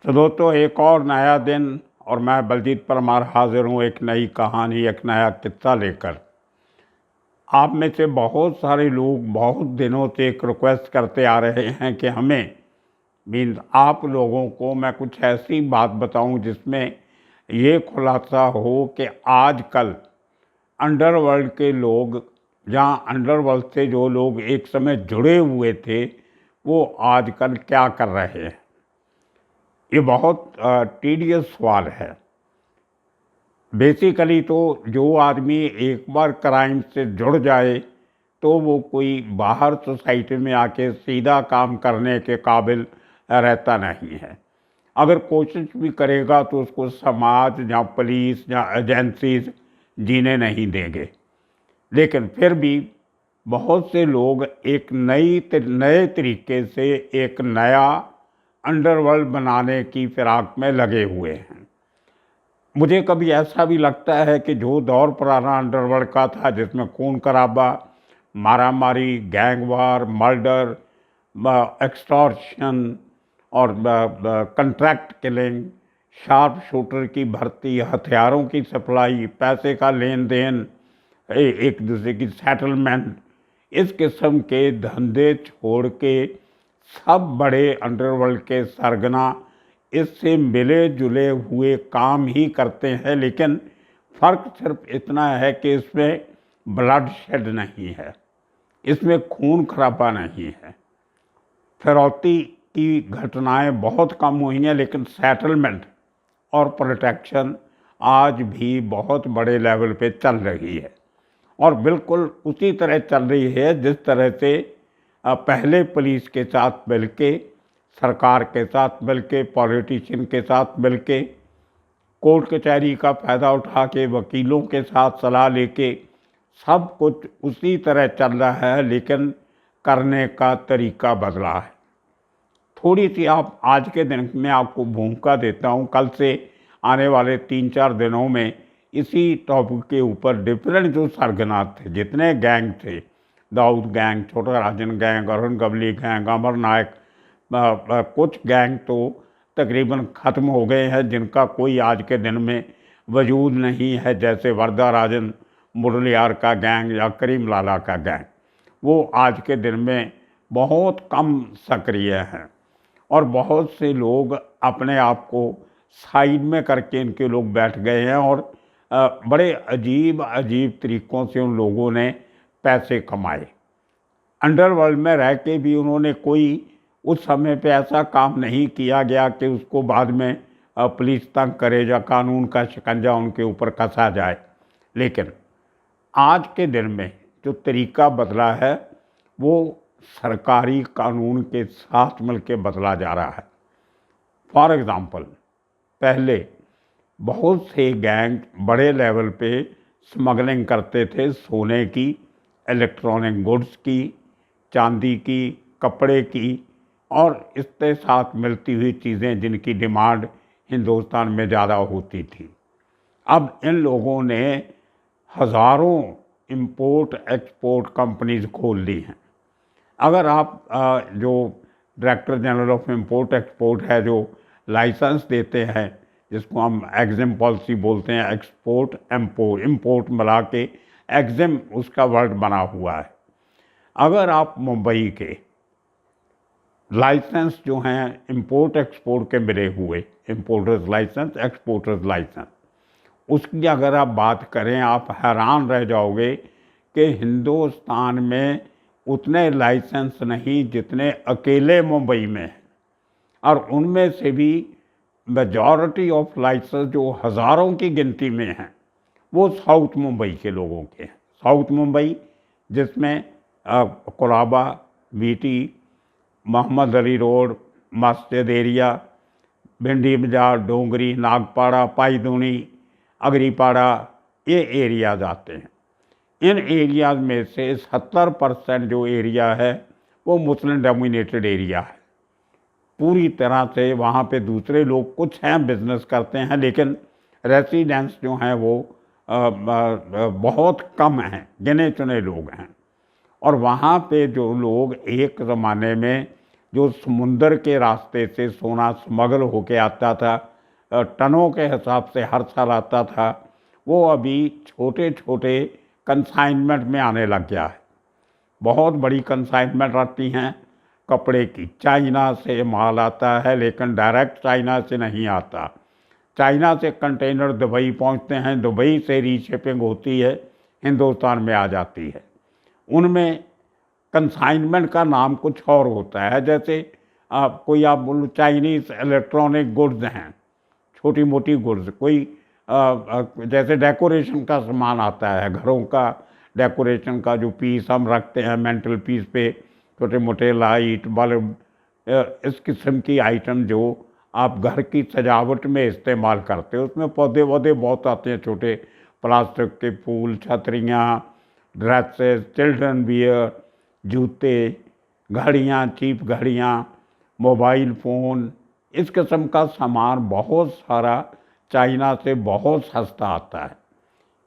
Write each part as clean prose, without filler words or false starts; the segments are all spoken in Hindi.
चलो तो एक और नया दिन और मैं बलजीत परमार हाजिर हूँ एक नई कहानी, एक नया किस्सा लेकर। आप में से बहुत सारे लोग बहुत दिनों से एक रिक्वेस्ट करते आ रहे हैं कि हमें मीन्स आप लोगों को मैं कुछ ऐसी बात बताऊं जिसमें ये खुलासा हो कि आजकल अंडरवर्ल्ड के लोग, जहाँ अंडरवर्ल्ड से जो लोग एक समय जुड़े हुए थे, वो आजकल क्या कर रहे हैं। ये बहुत टीडियस सवाल है। बेसिकली तो जो आदमी एक बार क्राइम से जुड़ जाए तो वो कोई बाहर सोसाइटी में आके सीधा काम करने के काबिल रहता नहीं है। अगर कोशिश भी करेगा तो उसको समाज या पुलिस या एजेंसीज जीने नहीं देंगे। लेकिन फिर भी बहुत से लोग एक नए तरीके से एक नया अंडरवर्ल्ड बनाने की फिराक में लगे हुए हैं। मुझे कभी ऐसा भी लगता है कि जो दौर पुराना अंडरवर्ल्ड का था, जिसमें खून खराबा, मारामारी, गैंगवार, मर्डर, एक्सटॉर्शन और कंट्रैक्ट किलिंग, शार्प शूटर की भर्ती, हथियारों की सप्लाई, पैसे का लेन देन, एक दूसरे की सेटलमेंट, इस किस्म के धंधे छोड़ के सब बड़े अंडरवर्ल्ड के सरगना इससे मिले जुले हुए काम ही करते हैं। लेकिन फ़र्क सिर्फ इतना है कि इसमें ब्लड शेड नहीं है, इसमें खून खराबा नहीं है, फिरौती की घटनाएं बहुत कम हुई हैं, लेकिन सेटलमेंट और प्रोटेक्शन आज भी बहुत बड़े लेवल पे चल रही है। और बिल्कुल उसी तरह चल रही है जिस तरह से पहले पुलिस के साथ मिलके, सरकार के साथ मिलके, पॉलिटिशियन के साथ मिलके, कोर्ट कचहरी का फ़ायदा उठा के, वकीलों के साथ सलाह लेके, सब कुछ उसी तरह चल रहा है, लेकिन करने का तरीका बदला है। थोड़ी सी आप आज के दिन में आपको भूमिका देता हूँ। कल से आने वाले 3-4 दिनों में इसी टॉपिक के ऊपर डिफरेंट जो सरगना थे, जितने गैंग थे, दाऊद गैंग, छोटा राजन गैंग, अरुण गवली गैंग, अमर नायक, कुछ गैंग तो तकरीबन ख़त्म हो गए हैं, जिनका कोई आज के दिन में वजूद नहीं है, जैसे वर्दा राजन, मुरलियार का गैंग या करीम लाला का गैंग। वो आज के दिन में बहुत कम सक्रिय हैं और बहुत से लोग अपने आप को साइड में करके इनके लोग बैठ गए हैं और बड़े अजीब अजीब तरीक़ों से उन लोगों ने पैसे कमाए। अंडरवर्ल्ड में रह के भी उन्होंने कोई उस समय पे ऐसा काम नहीं किया गया कि उसको बाद में पुलिस तंग करे या कानून का शिकंजा उनके ऊपर कसा जाए। लेकिन आज के दिन में जो तरीका बदला है वो सरकारी कानून के साथ मिलकर बदला जा रहा है। फॉर एग्ज़ाम्पल, पहले बहुत से गैंग बड़े लेवल पे स्मगलिंग करते थे, सोने की, इलेक्ट्रॉनिक गुड्स की, चांदी की, कपड़े की और इसके साथ मिलती हुई चीज़ें जिनकी डिमांड हिंदुस्तान में ज़्यादा होती थी। अब इन लोगों ने हज़ारों इंपोर्ट एक्सपोर्ट कंपनीज खोल ली हैं। अगर आप जो director general of import export है, जो लाइसेंस देते हैं, जिसको हम एग्जिम पॉलिसी बोलते हैं, एक्सपोर्ट इंपोर्ट मिला के एग्जिम उसका वर्ड बना हुआ है। अगर आप मुंबई के लाइसेंस जो हैं इंपोर्ट एक्सपोर्ट के मिले हुए, इंपोर्टर्स लाइसेंस, एक्सपोर्टर्स लाइसेंस, उसकी अगर आप बात करें, आप हैरान रह जाओगे कि हिंदुस्तान में उतने लाइसेंस नहीं जितने अकेले मुंबई में हैं। और उनमें से भी मेजॉरिटी ऑफ लाइसेंस जो हज़ारों की गिनती में हैं वो साउथ मुंबई के लोगों के हैं। साउथ मुंबई जिसमें कोलाबा, बीटी, मोहम्मद अली रोड, मस्जिद एरिया, भिंडी बाजार, डोंगरी, नागपाड़ा, पाईदुनी, अगरीपाड़ा, ये एरियाज आते हैं। इन एरियाज में से 70% जो एरिया है वो मुस्लिम डोमिनेटेड एरिया है। पूरी तरह से वहाँ पे दूसरे लोग कुछ हैं, बिजनेस करते हैं, लेकिन रेसिडेंट्स जो हैं वो बहुत कम हैं, गिने चुने लोग हैं। और वहाँ पे जो लोग एक ज़माने में जो समुंदर के रास्ते से सोना स्मगल होके आता था, टनों के हिसाब से हर साल आता था, वो अभी छोटे छोटे कंसाइनमेंट में आने लग गया है। बहुत बड़ी कंसाइनमेंट आती हैं कपड़े की। चाइना से माल आता है, लेकिन डायरेक्ट चाइना से नहीं आता। चाइना से कंटेनर दुबई पहुंचते हैं, दुबई से रीशिपिंग होती है, हिंदुस्तान में आ जाती है। उनमें कंसाइनमेंट का नाम कुछ और होता है। जैसे आप बोलो चाइनीज़ इलेक्ट्रॉनिक गुड्स हैं, छोटी मोटी गुड्स, कोई जैसे डेकोरेशन का सामान आता है, घरों का डेकोरेशन का जो पीस हम रखते हैं मेंटल पीस पे, छोटे मोटे लाइट बल्ब, इस किस्म की आइटम जो आप घर की सजावट में इस्तेमाल करते हो, उसमें पौधे वौधे बहुत आते हैं, छोटे प्लास्टिक के फूल, छतरियाँ, ड्रेसेस, चिल्ड्रन वियर, जूते, घड़ियाँ, चीप घड़ियाँ, मोबाइल फ़ोन, इस किस्म का सामान बहुत सारा चाइना से बहुत सस्ता आता है।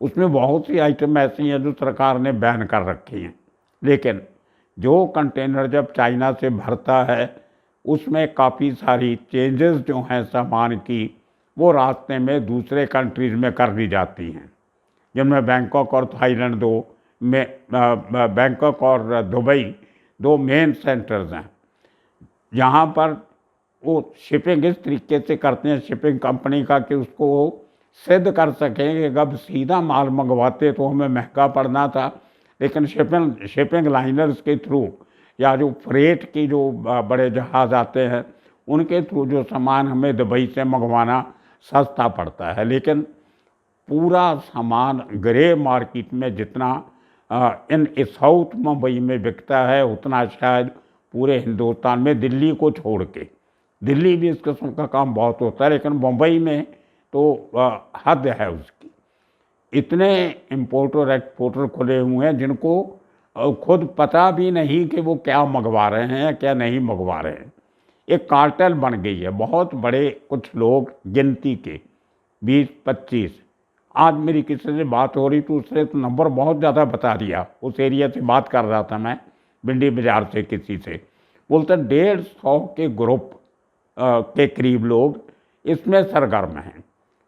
उसमें बहुत सी आइटम ऐसी हैं जो सरकार ने बैन कर रखी हैं, लेकिन जो कंटेनर जब चाइना से भरता है उसमें काफ़ी सारी चेंजेस जो हैं सामान की, वो रास्ते में दूसरे कंट्रीज़ में कर दी जाती हैं, जिनमें बैंकॉक और थाईलैंड दो में बैंकॉक और दुबई दो मेन सेंटर्स हैं। यहाँ पर वो शिपिंग इस तरीके से करते हैं शिपिंग कंपनी का कि उसको सिद्ध कर सकें कि अब सीधा माल मंगवाते तो हमें महंगा पड़ना था, लेकिन शिपिंग लाइनर्स के थ्रू या जो फ्रेट की जो बड़े जहाज़ आते हैं उनके थ्रू जो सामान हमें दुबई से मंगवाना सस्ता पड़ता है। लेकिन पूरा सामान ग्रे मार्केट में जितना इन साउथ मुंबई में बिकता है उतना शायद पूरे हिंदुस्तान में, दिल्ली को छोड़ के, दिल्ली भी इस किस्म का काम बहुत होता है, लेकिन मुंबई में तो हद है उसकी। इतने इम्पोर्टर एक्सपोर्टर खुले हुए हैं जिनको खुद पता भी नहीं कि वो क्या मंगवा रहे हैं या क्या नहीं मंगवा रहे हैं। एक कार्टेल बन गई है, बहुत बड़े कुछ लोग, गिनती के 20-25। आज मेरी किसी से बात हो रही तो उसने तो नंबर बहुत ज़्यादा बता दिया। उस एरिया से बात कर रहा था मैं, भिंडी बाजार से किसी से, बोलते 150 के ग्रुप के करीब लोग इसमें सरगर्म हैं।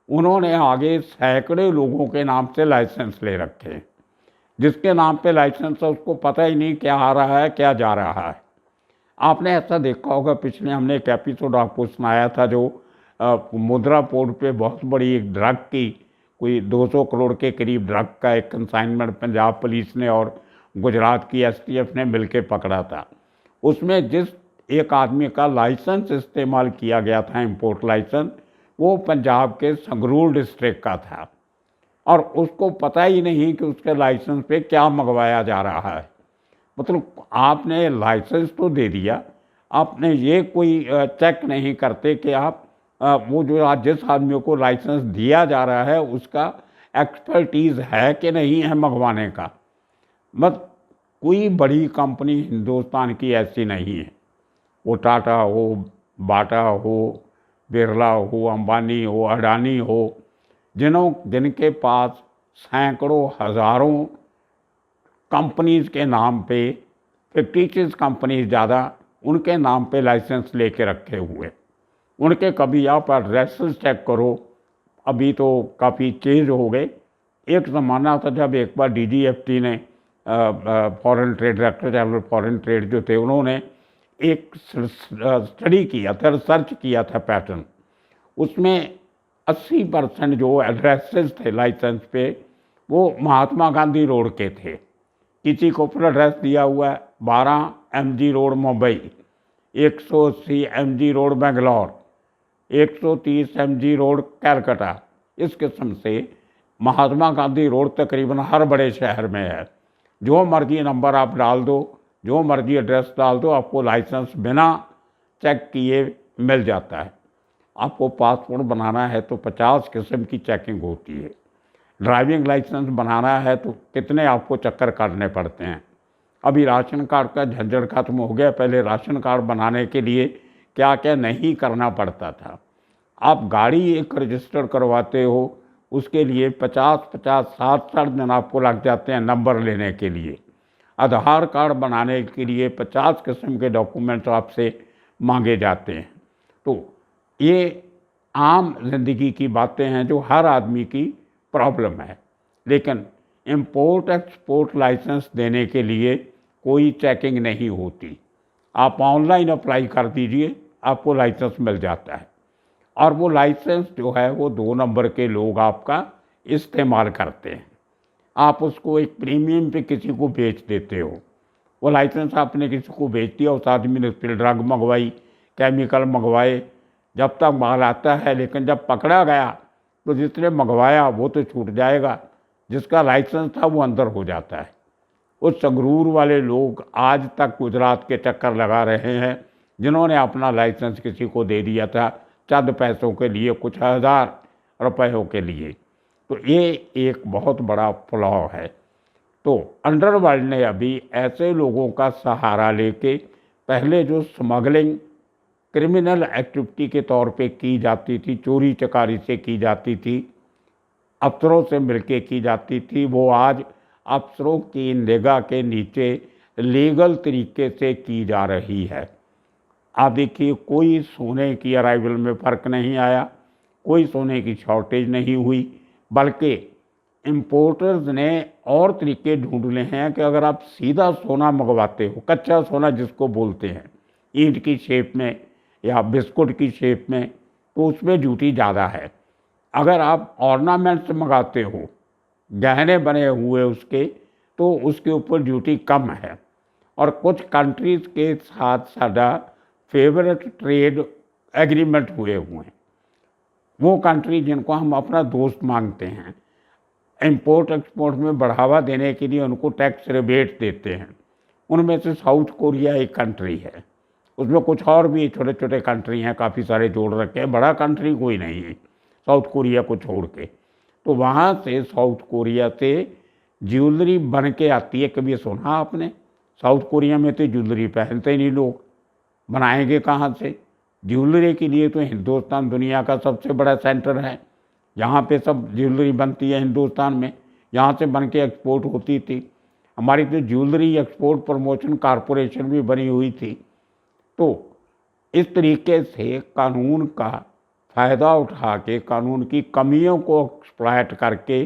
उन्होंने आगे सैकड़े लोगों के नाम से लाइसेंस ले रखे हैं। जिसके नाम पे लाइसेंस है उसको पता ही नहीं क्या आ रहा है क्या जा रहा है। आपने ऐसा देखा होगा, पिछले हमने एक एपिसोड आपको सुनाया था जो मुद्रा पोर्ट पे बहुत बड़ी एक ड्रग की, कोई 200 करोड़ के करीब ड्रग का एक कंसाइनमेंट पंजाब पुलिस ने और गुजरात की एसटीएफ ने मिलकर पकड़ा था। उसमें जिस एक आदमी का लाइसेंस इस्तेमाल किया गया था, इंपोर्ट लाइसेंस, वो पंजाब के संगरूर डिस्ट्रिक्ट का था और उसको पता ही नहीं कि उसके लाइसेंस पे क्या मंगवाया जा रहा है। मतलब आपने लाइसेंस तो दे दिया, आपने ये कोई चेक नहीं करते कि आप वो जो आज जिस आदमी को लाइसेंस दिया जा रहा है उसका एक्सपर्टीज़ है कि नहीं है मंगवाने का। मत कोई बड़ी कंपनी हिंदुस्तान की ऐसी नहीं है, वो टाटा हो, बाटा हो, बिरला हो, अंबानी हो, अडानी हो, जिनके पास सैकड़ों हज़ारों कंपनीज़ के नाम पे, फिक्टिशियस कंपनीज ज़्यादा, उनके नाम पे लाइसेंस लेके रखे हुए। उनके कभी आप एड्रेसेस चेक करो, अभी तो काफ़ी चेंज हो गए। एक ज़माना था जब एक बार डीजीएफटी ने, foreign trade, director general foreign trade जो थे, उन्होंने एक स्टडी किया था, रिसर्च किया था पैटर्न। उसमें 80% जो एड्रेसेस थे लाइसेंस पे वो महात्मा गांधी रोड के थे। किसी को फिर एड्रेस दिया हुआ है 12 MG road Mumbai, 180 MG road Bangalore, 130 MG road Calcutta. इस किस्म से महात्मा गांधी रोड तकरीबन हर बड़े शहर में है। जो मर्जी नंबर आप डाल दो, जो मर्जी एड्रेस डाल दो, आपको लाइसेंस बिना चेक किए मिल जाता है। आपको पासपोर्ट बनाना है तो 50 किस्म की चेकिंग होती है। ड्राइविंग लाइसेंस बनाना है तो कितने आपको चक्कर काटने पड़ते हैं। अभी राशन कार्ड का झंझट खत्म हो गया, पहले राशन कार्ड बनाने के लिए क्या क्या नहीं करना पड़ता था। आप गाड़ी एक रजिस्टर करवाते हो, उसके लिए 50-50, 60 दिन आपको लग जाते हैं नंबर लेने के लिए। आधार कार्ड बनाने के लिए 50 किस्म के डॉक्यूमेंट्स आपसे मांगे जाते हैं। तो ये आम जिंदगी की बातें हैं जो हर आदमी की प्रॉब्लम है। लेकिन इंपोर्ट एक्सपोर्ट लाइसेंस देने के लिए कोई चेकिंग नहीं होती। आप ऑनलाइन अप्लाई कर दीजिए, आपको लाइसेंस मिल जाता है। और वो लाइसेंस जो है वो 2 नंबर के लोग आपका इस्तेमाल करते हैं। आप उसको एक प्रीमियम पे किसी को बेच देते हो। वो लाइसेंस आपने किसी को बेच दिया, उस आदमी ने उस पर ड्रग मंगवाई, केमिकल मंगवाए, जब तक माल आता है। लेकिन जब पकड़ा गया तो जिसने मंगवाया वो तो छूट जाएगा, जिसका लाइसेंस था वो अंदर हो जाता है। उस संगरूर वाले लोग आज तक गुजरात के चक्कर लगा रहे हैं, जिन्होंने अपना लाइसेंस किसी को दे दिया था चंद पैसों के लिए, कुछ हज़ार रुपयों के लिए। तो ये एक बहुत बड़ा फ्लॉ है। तो अंडरवर्ल्ड ने अभी ऐसे लोगों का सहारा लेके, पहले जो स्मगलिंग क्रिमिनल एक्टिविटी के तौर पे की जाती थी, चोरी चकारी से की जाती थी, अफसरों से मिलके की जाती थी, वो आज अफसरों की निगाह के नीचे लीगल तरीके से की जा रही है। आप देखिए, कोई सोने की अराइवल में फ़र्क नहीं आया, कोई सोने की शॉर्टेज नहीं हुई, बल्कि इम्पोर्टर्स ने और तरीके ढूंढ लिए हैं कि अगर आप सीधा सोना मंगवाते हो, कच्चा सोना जिसको बोलते हैं, ईंट की शेप में या बिस्कुट की शेप में, तो उसमें ड्यूटी ज़्यादा है। अगर आप ऑर्नामेंट्स मंगाते हो, गहने बने हुए उसके, तो उसके ऊपर ड्यूटी कम है। और कुछ कंट्रीज़ के साथ साਡਾ फेवरेट ट्रेड एग्रीमेंट हुए हैं। वो कंट्री जिनको हम अपना दोस्त मांगते हैं, इंपोर्ट एक्सपोर्ट में बढ़ावा देने के लिए उनको टैक्स रिबेट देते हैं। उनमें से साउथ कोरिया एक कंट्री है, उसमें कुछ और भी छोटे छोटे कंट्री हैं, काफ़ी सारे जोड़ रखे हैं, बड़ा कंट्री कोई नहीं है साउथ कोरिया को छोड़ के। तो वहाँ से साउथ कोरिया से ज्वेलरी बन के आती है। कभी सुना आपने? साउथ कोरिया में तो ज्वेलरी पहनते ही नहीं लोग, बनाएंगे कहाँ से? ज्वेलरी के लिए तो हिंदुस्तान दुनिया का सबसे बड़ा सेंटर है। यहाँ पे सब ज्वेलरी बनती है हिंदुस्तान में, यहाँ से बन के एक्सपोर्ट होती थी। हमारी तो ज्वेलरी एक्सपोर्ट प्रमोशन कॉरपोरेशन भी बनी हुई थी। तो इस तरीके से कानून का फ़ायदा उठा के, कानून की कमियों को एक्सप्लॉइट करके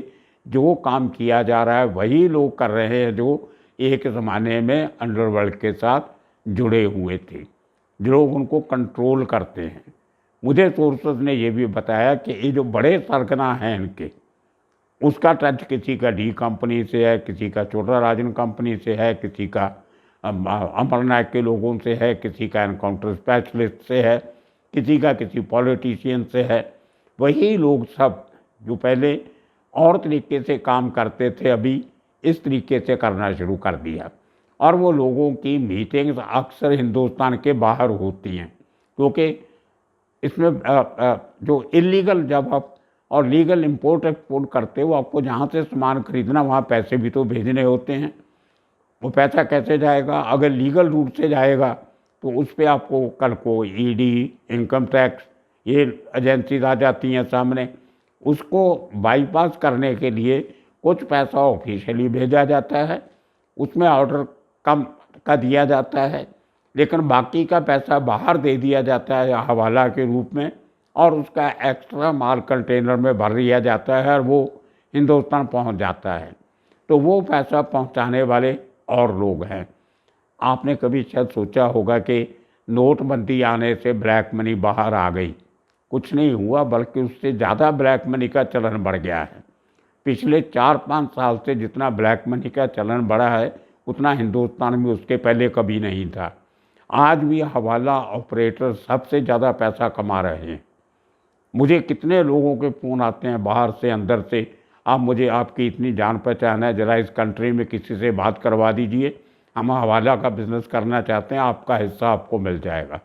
जो काम किया जा रहा है, वही लोग कर रहे हैं जो एक ज़माने में अंडरवर्ल्ड के साथ जुड़े हुए थे, जो लोग उनको कंट्रोल करते हैं। मुझे सोर्सेज ने ये भी बताया कि ये जो बड़े सरगना हैं इनके, उसका टच किसी का डी कंपनी से है, किसी का छोटा राजन कंपनी से है, किसी का अमरनाथ के लोगों से है, किसी का एनकाउंटर स्पेशलिस्ट से है, किसी का किसी पॉलिटिशियन से है। वही लोग सब जो पहले और तरीके से काम करते थे, अभी इस तरीके से करना शुरू कर दिया। और वो लोगों की मीटिंग्स अक्सर हिंदुस्तान के बाहर होती हैं, क्योंकि इसमें जो इलीगल जब आप और लीगल इंपोर्ट एक्सपोर्ट करते हो, आपको जहाँ से सामान खरीदना वहाँ पैसे भी तो भेजने होते हैं। वो पैसा कैसे जाएगा? अगर लीगल रूट से जाएगा तो उस पर आपको कल को ईडी, इनकम टैक्स, ये एजेंसीज आ जाती हैं सामने। उसको बाईपास करने के लिए कुछ पैसा ऑफिशियली भेजा जाता है, उसमें ऑर्डर कम का दिया जाता है, लेकिन बाकी का पैसा बाहर दे दिया जाता है हवाला के रूप में, और उसका एक्स्ट्रा माल कंटेनर में भर दिया जाता है और वो हिंदुस्तान पहुंच जाता है। तो वो पैसा पहुंचाने वाले और लोग हैं। आपने कभी शायद सोचा होगा कि नोटबंदी आने से ब्लैक मनी बाहर आ गई। कुछ नहीं हुआ, बल्कि उससे ज़्यादा ब्लैक मनी का चलन बढ़ गया है। पिछले 4-5 साल से जितना ब्लैक मनी का चलन बढ़ा है, उतना हिंदुस्तान में उसके पहले कभी नहीं था। आज भी हवाला ऑपरेटर सबसे ज़्यादा पैसा कमा रहे हैं। मुझे कितने लोगों के फ़ोन आते हैं बाहर से, अंदर से, आप मुझे, आपकी इतनी जान पहचान है, ज़रा इस कंट्री में किसी से बात करवा दीजिए, हम हवाला का बिज़नेस करना चाहते हैं, आपका हिस्सा आपको मिल जाएगा।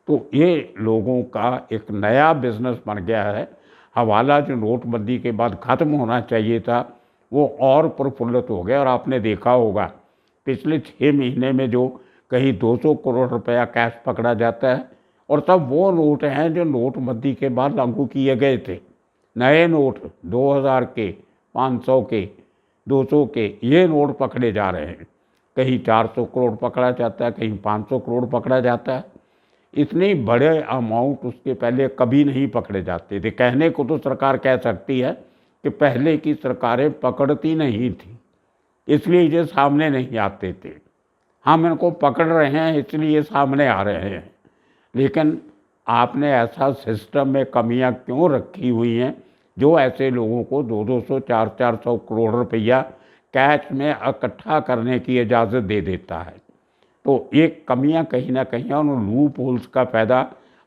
तो ये लोगों का एक नया बिज़नेस बन गया है। हवाला जो नोटबंदी के बाद ख़त्म होना चाहिए था, वो और प्रफुल्लित हो गया। और आपने देखा होगा पिछले 6 महीने में जो कहीं 200 करोड़ रुपया कैश पकड़ा जाता है, और सब वो नोट हैं जो नोटबंदी के बाद लागू किए गए थे। नए नोट 2000 के, 500 के, 200 के, ये नोट पकड़े जा रहे हैं। कहीं 400 करोड़ पकड़ा जाता है, कहीं 500 करोड़ पकड़ा जाता है। इतनी बड़े अमाउंट उसके पहले कभी नहीं पकड़े जाते थे। कहने को तो सरकार कह सकती है कि पहले की सरकारें पकड़ती नहीं थी, इसलिए ये सामने नहीं आते थे। हम इनको पकड़ रहे हैं इसलिए सामने आ रहे हैं। लेकिन आपने ऐसा सिस्टम में कमियां क्यों रखी हुई हैं जो ऐसे लोगों को 200-200, 400-400 करोड़ रुपया कैश में इकट्ठा करने की इजाज़त दे देता है? तो ये कमियां कहीं ना कहीं उन लूप होल्स का फ़ायदा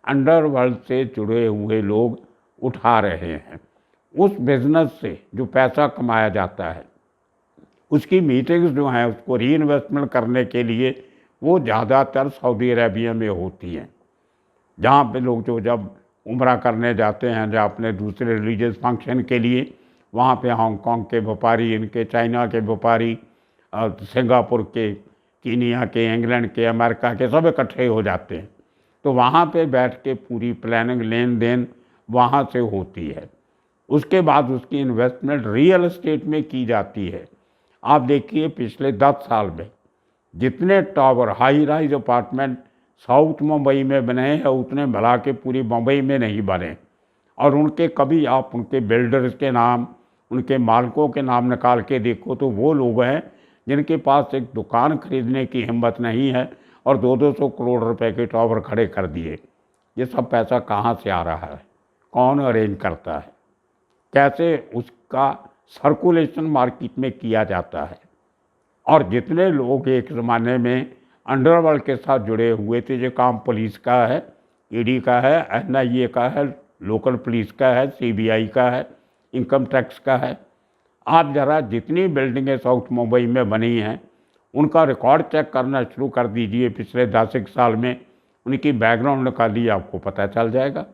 अंडरवर्ल्ड से जुड़े हुए लोग उठा रहे हैं। उस बिजनेस से जो पैसा कमाया जाता है, उसकी मीटिंग्स जो हैं उसको री इन्वेस्टमेंट करने के लिए वो ज़्यादातर सऊदी अरेबिया में होती हैं, जहाँ पे लोग जो जब उम्रा करने जाते हैं या अपने दूसरे रिलीजियस फंक्शन के लिए, वहाँ पे हांगकांग के व्यापारी, इनके चाइना के व्यापारी, सिंगापुर के, कीनिया के, इंग्लैंड के, अमेरिका के सब इकट्ठे हो जाते हैं। तो वहाँ पे बैठ के पूरी प्लानिंग, लेन देन वहाँ से होती है। उसके बाद उसकी इन्वेस्टमेंट रियल एस्टेट में की जाती है। आप देखिए पिछले 10 साल में जितने tower, high rise apartment south Mumbai में बने हैं उतने भला के पूरी मुंबई में नहीं बने। और उनके कभी आप उनके बिल्डर्स के नाम, उनके मालिकों के नाम निकाल के देखो तो वो लोग हैं जिनके पास एक दुकान खरीदने की हिम्मत नहीं है और 200-200 करोड़ रुपए के टावर खड़े कर दिए। ये सब पैसा कहाँ से आ रहा है? कौन अरेंज करता है? कैसे उसका सर्कुलेशन मार्केट में किया जाता है? और जितने लोग एक ज़माने में अंडरवर्ल्ड के साथ जुड़े हुए थे, जो काम पुलिस का है, ईडी का है, एनआईए का है, लोकल पुलिस का है, सीबीआई का है, इनकम टैक्स का है। आप ज़रा जितनी बिल्डिंगें साउथ मुंबई में बनी हैं उनका रिकॉर्ड चेक करना शुरू कर दीजिए पिछले 10 साल में, उनकी बैकग्राउंड निकालिए, आपको पता चल जाएगा।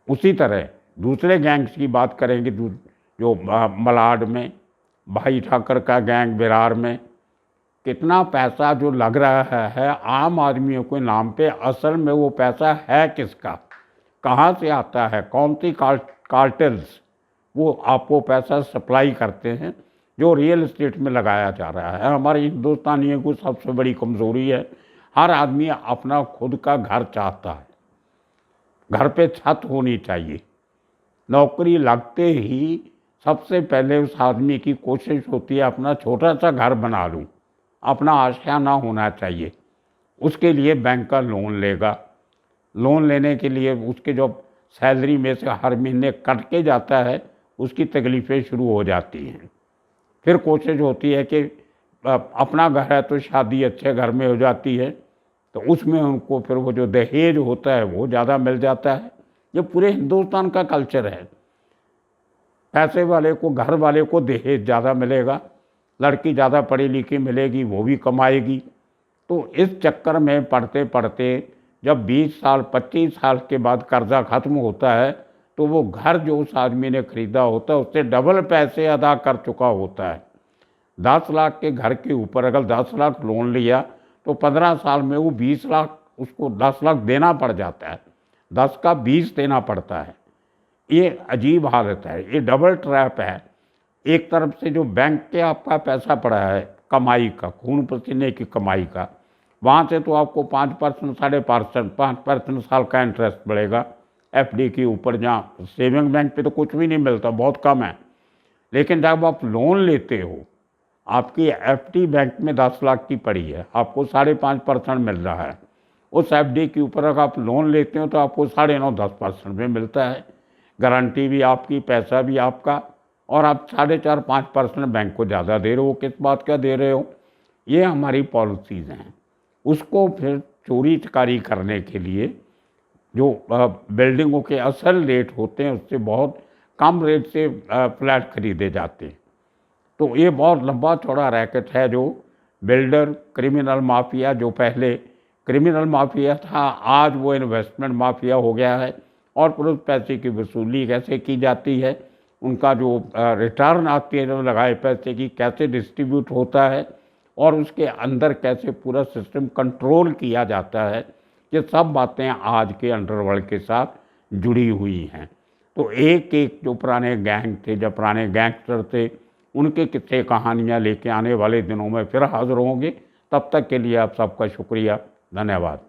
उसी तरह दूसरे गैंग्स की बात करेंगे जो मलाड में, भाई ठाकर का गैंग विरार में, कितना पैसा जो लग रहा है आम आदमियों के नाम पे, असल में वो पैसा है किसका, कहाँ से आता है, कौन सी कार्टेल्स वो आपको पैसा सप्लाई करते हैं जो रियल एस्टेट में लगाया जा रहा है। हमारे हिंदुस्तानियों को सबसे बड़ी कमज़ोरी है, हर आदमी अपना खुद का घर चाहता है, घर पे छत होनी चाहिए। नौकरी लगते ही सबसे पहले उस आदमी की कोशिश होती है अपना छोटा सा घर बना लूँ, अपना आशियाना होना चाहिए। उसके लिए बैंक का लोन लेगा। लोन लेने के लिए उसके जो सैलरी में से हर महीने कट के जाता है उसकी तकलीफ़ें शुरू हो जाती हैं। फिर कोशिश होती है कि अपना घर है तो शादी अच्छे घर में हो जाती है, तो उसमें उनको फिर वो जो दहेज होता है वो ज़्यादा मिल जाता है। ये पूरे हिंदुस्तान का कल्चर है। पैसे वाले को, घर वाले को दहेज ज़्यादा मिलेगा, लड़की ज़्यादा पढ़ी लिखी मिलेगी, वो भी कमाएगी। तो इस चक्कर में पढ़ते पढ़ते जब 20 साल 25 साल के बाद कर्जा ख़त्म होता है तो वो घर जो उस आदमी ने खरीदा होता है उससे डबल पैसे अदा कर चुका होता है। 10 लाख के घर के ऊपर अगर 10 लाख लोन लिया तो 15 साल में वो 20 लाख, उसको 10 लाख देना पड़ जाता है, 10 का 20 देना पड़ता है। ये अजीब हालत है, ये डबल ट्रैप है। एक तरफ से जो बैंक के आपका पैसा पड़ा है कमाई का, खून पसीने की कमाई का, वहाँ से तो आपको 5%, 5.5%, 5% साल का इंटरेस्ट बढ़ेगा एफडी के ऊपर, जहाँ सेविंग बैंक पे तो कुछ भी नहीं मिलता, बहुत कम है। लेकिन जब आप लोन लेते हो, आपकी एफडी बैंक में 10 लाख की पड़ी है, आपको 5.5% मिल रहा है। उस एफडी के ऊपर अगर आप लोन लेते हो तो आपको 9.5-10% में मिलता है। गारंटी भी आपकी, पैसा भी आपका, और आप 4.5-5% बैंक को ज़्यादा दे रहे हो। किस बात का दे रहे हो? ये हमारी पॉलिसीज़ हैं। उसको फिर चोरी चकारी करने के लिए जो बिल्डिंगों के असल रेट होते हैं उससे बहुत कम रेट से फ्लैट खरीदे जाते हैं। तो ये बहुत लंबा चौड़ा रैकेट है जो बिल्डर क्रिमिनल माफिया, जो पहले क्रिमिनल माफिया था आज वो इन्वेस्टमेंट माफिया हो गया है। और फिर उस पैसे की वसूली कैसे की जाती है, उनका जो रिटर्न आती है जो लगाए पैसे की, कैसे डिस्ट्रीब्यूट होता है, और उसके अंदर कैसे पूरा सिस्टम कंट्रोल किया जाता है, ये सब बातें आज के अंडरवर्ल्ड के साथ जुड़ी हुई हैं। तो एक एक जो पुराने गैंग थे, जो पुराने गैंगस्टर थे, उनके किस्से कहानियाँ लेके आने वाले दिनों में फिर हाजिर होंगे। तब तक के लिए आप सबका शुक्रिया, धन्यवाद।